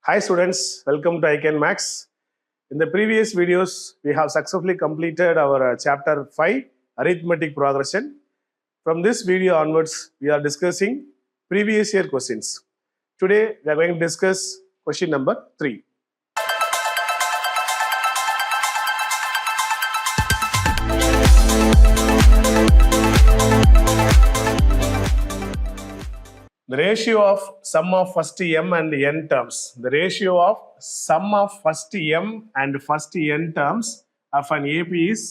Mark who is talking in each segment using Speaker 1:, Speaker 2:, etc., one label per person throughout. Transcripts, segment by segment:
Speaker 1: Hi students, welcome to ICANN Max. In the previous videos, we have successfully completed our chapter 5, Arithmetic Progression. From this video onwards, we are discussing previous year questions. Today, we are going to discuss question number 3. The ratio of sum of first m and n terms. The ratio of sum of first m and first n terms of an AP is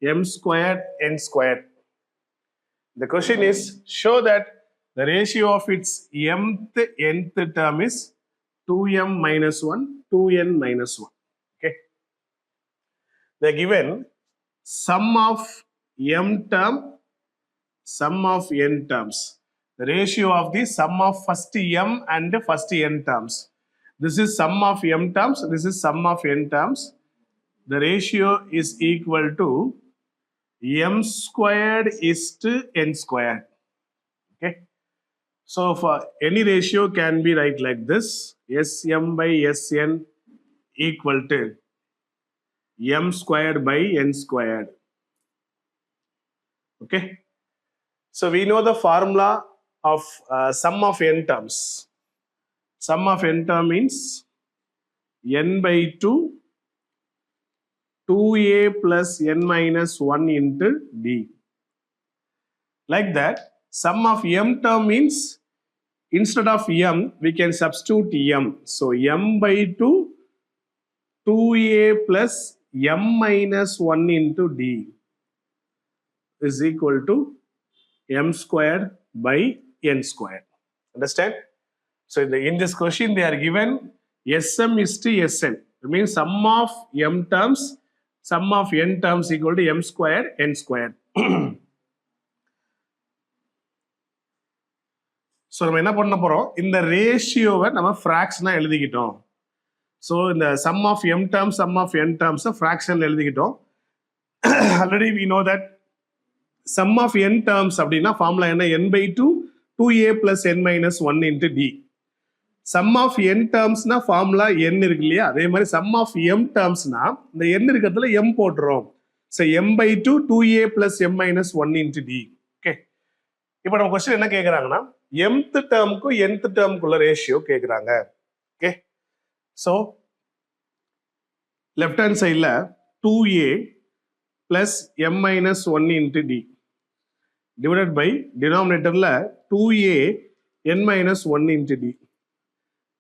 Speaker 1: m squared n squared. The question is, show that the ratio of its nth term is 2m minus 1, 2n minus 1. Okay. They are given sum of m term, sum of n terms. The ratio of the sum of first m and first n terms. This is sum of m terms, this is sum of n terms. The ratio is equal to m squared is to n squared. Okay. So for any ratio can be write like this, Sm by Sn equal to m squared by n squared. Okay. So we know the formula of sum of n terms. Sum of n term means n by 2, 2a plus n minus 1 into d. Like that, sum of m term means instead of m, we can substitute m. So m by 2, 2a plus m minus 1 into d is equal to m squared by n squared. Understand? So in this question, they are given Sm is to Sn. It means sum of m terms, sum of n terms equal to m squared, n squared. So நம்ம என்ன பண்ண போறோம், இந்த ரேஷியோவை நம்ம ஃப்ராக்ஷனா எழுதிக்கிட்டோம். So இந்த sum of m terms, sum of n டேர்ம்ஸை ஃப்ராக்ஷன் எழுதிக்கிட்டோம். Already we know that sum of n terms அப்படின்னா ஃபார்முலா என்ன, n by 2, 2a plus n minus 1 into d. Sum of n டேர்ம்ஸ்னா ஃபார்முலா n இருக்கு இல்லையா, அதே மாதிரி சம் ஆஃப் எம் டேர்ம்ஸ்னா இந்த n இருக்கிறதுல m போட்டுறோம். So m by 2, 2a plus m minus 1 into d. Okay. இப்போ நம்ம கொஸ்டின் என்ன கேட்குறாங்கன்னா, mth டேர்முக்கும் nth டேர்முக்குள்ள ரேஷியோ கேட்குறாங்க. ஓகே. ஸோ லெஃப்ட் ஹேண்ட் சைடில் 2a plus m minus 1 into d divided by denominatorல 2a n minus 1 into d.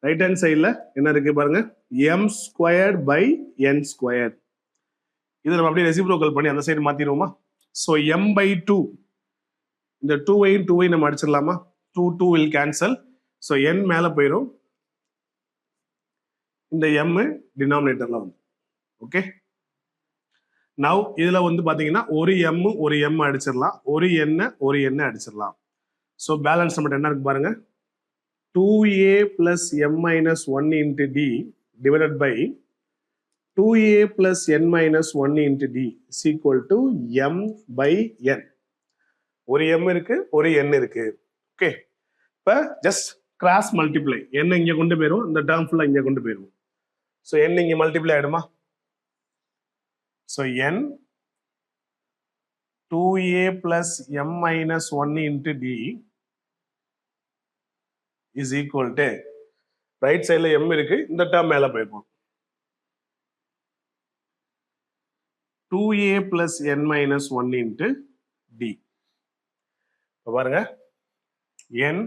Speaker 1: Right hand சைடில் என்ன இருக்கு பாருங்க, m squared by n squared. இதை நம்ம அப்படியே ரெசிப்ரோக்கல் பண்ணி அந்த சைடு மாத்திடுவோமா. ஸோ m by 2, இந்த 2ஐயும் 2ஐயும் நம்ம அடிச்சிடலாமா. 2 2 will cancel. ஸோ n மேலே போயிடும், இந்த m டினாமினேட்டர்ல வந்து. ஓகே. நவ் இதுல வந்து பாத்தீங்கன்னா ஒரு m அடிச்சிடலாம், ஒரு n அடிச்சிடலாம். ஸோ பேலன்ஸ் நம்மகிட்ட என்ன இருக்கு பாருங்க, 2a plus m minus 1 into d divided by 2a plus n minus 1 into d is equal to m by n. ஒரு m இருக்கு, ஒரு n இருக்கு. ஓகே. இப்போ ஜஸ்ட் கிராஸ் மல்டிப்ளை, n இங்க கொண்டு போயிடும், இந்த டேர்ம் ஃபுல்லா இங்க கொண்டு போயிடும். ஸோ n இங்க மல்டிப்ளை ஆயிடுமா. So n 2a plus m minus 1 into d is equal to, right சைடில் m இருக்கு, இந்த டேர்ம் மேலே போயிருக்கும், 2a plus n minus 1 into d. இப்போ பாருங்க, n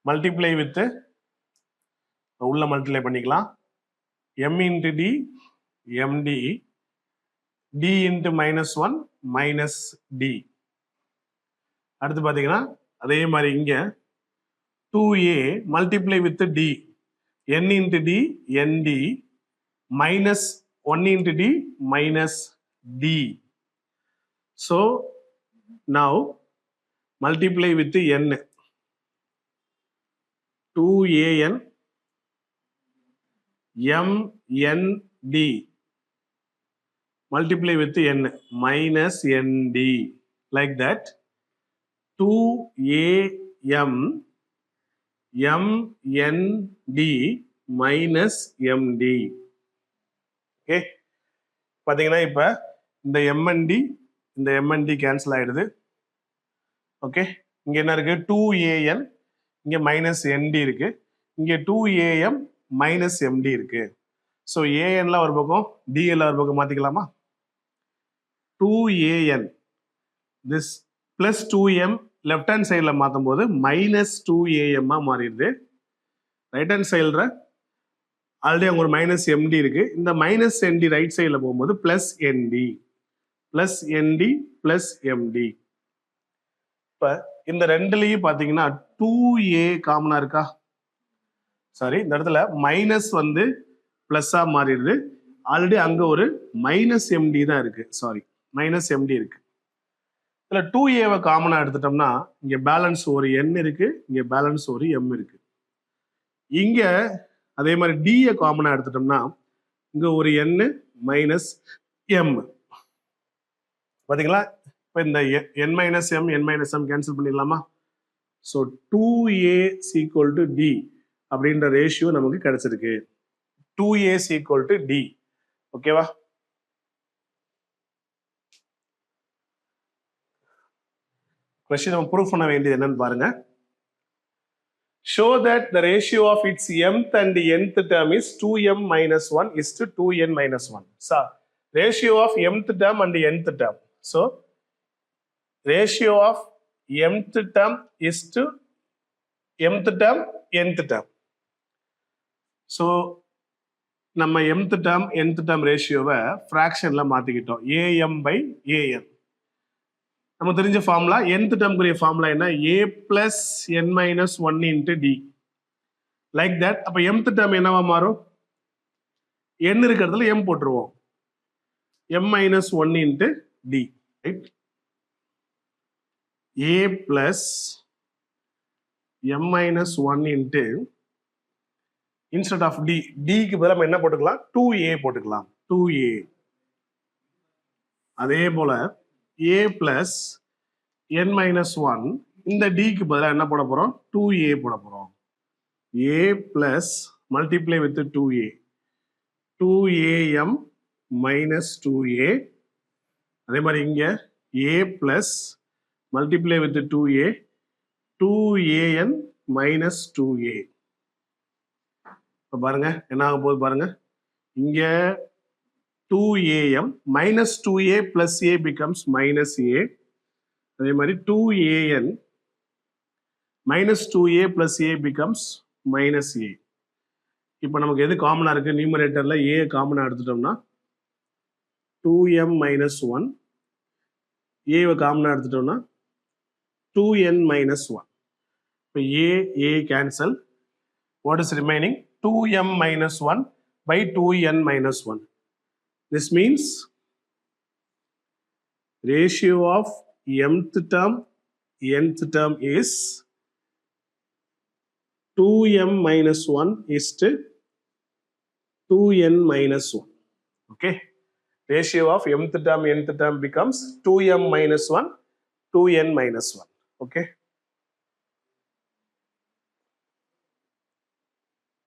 Speaker 1: மல்டிப்ளை வித் உள்ள மல்டிப்ளை பண்ணிக்கலாம், m into d md, d into minus 1 minus d. அடுத்து பார்த்தீங்கன்னா அதே மாதிரி இங்க 2a multiply with d, n into d nd minus 1 into d minus d. So now multiply with n, 2an mnd multiply with n minus nd, like that 2am mnd minus md. Okay, பாத்தீங்கன்னா இப்ப இந்த mnd cancel ஆயிடுது. Okay, இங்க என்ன இருக்கு 2an, இங்க minus nd இருக்கு, இங்க 2am மைனஸ் md இருக்கு. ஸோ ஏஎன்ல ஒரு பக்கம் டிஎல் ஒரு பக்கம் மாத்திக்கலாமா? 2an this plus 2m left hand சைடில் மாற்றும் போது மைனஸ் 2am மாறிடுது. ரைட் ஹேண்ட் சைடில் ஆல்ரெடி அங்கே ஒரு மைனஸ் எம்டி இருக்கு. இந்த மைனஸ் என்டி ரைட் சைடில் போகும்போது பிளஸ் என்டி பிளஸ் எம்டி. இப்போ இந்த ரெண்டுலையும் பார்த்தீங்கன்னா 2a காமனாக இருக்கா? சாரி, இந்த இடத்துல மைனஸ் வந்து பிளஸ்ஸா மாறிடுது. ஆல்ரெடி அங்கே ஒரு மைனஸ் எம்டி தான் இருக்கு. சாரி, மைனஸ் எம்டி இருக்கு. இதில் 2a காமனாக எடுத்துட்டோம்னா இங்கே பேலன்ஸ் ஒரு n இருக்கு, இங்கே பேலன்ஸ் ஒரு m இருக்கு. இங்க அதே மாதிரி டிஏ காமனாக எடுத்துட்டோம்னா இங்க ஒரு n மைனஸ் m. பார்த்தீங்களா? இப்போ இந்த n மைனஸ் m கேன்சல் பண்ணிடலாமா? So 2a equal to d அப்படின்ற ரேஷியோ நமக்கு கிடைச்சிருக்கு. 2a equal to d. ஓகேவா? கொஸ்டின் நம்ம ப்ரூஃப் பண்ண வேண்டியது என்னன்னு பாருங்க. Show that the ratio of its mth and nth term is 2m minus 1 is to 2n minus 1. So, ratio of mth term and nth term. So, ratio of mth term is to mth term, nth term. So, நம்ம mth term, nth term ரேஷியோவை ஃப்ராக்ஷன்ல மாத்திக்கிட்டோம். am by an. நம்ம தெரிஞ்ச formula nth டேர்முக்குரிய formula என்ன? a plus n minus 1 into d. Like that. அப்போ mth term என்னவா மாறும்? n இருக்கிறதுல m போட்டுருவோம். m minus 1 into d. Right? a plus m minus 1 into instead of d, டிக்கு பதிலாக நம்ம என்ன போட்டுக்கலாம்? 2a போட்டுக்கலாம். 2a. அதே போல a பிளஸ் n மைனஸ் 1 இந்த டிக்கு பதிலாக என்ன போட போறோம்? 2a போட போறோம். a plus multiply with 2a, 2am minus 2a. அதே மாதிரி இங்க a plus multiply with 2a, 2an minus 2a. இப்போ பாருங்க என்ன ஆக போகுது பாருங்க. இங்க 2am minus 2a plus a becomes minus a. அதே மாதிரி 2an minus 2a plus a becomes minus a. இப்போ நமக்கு எது காமனா இருக்கு? நியூமரேட்டர்ல a காமனா எடுத்துட்டோம்னா 2m minus 1, a காமனா எடுத்துட்டோம்னா 2n minus 1. இப்போ a cancel. What is remaining? 2m minus 1 by 2n minus 1. This means ratio of mth term, nth term is 2m minus 1 is to 2n minus 1. Okay. Ratio of mth term, nth term becomes 2m minus 1, 2n minus 1. Okay.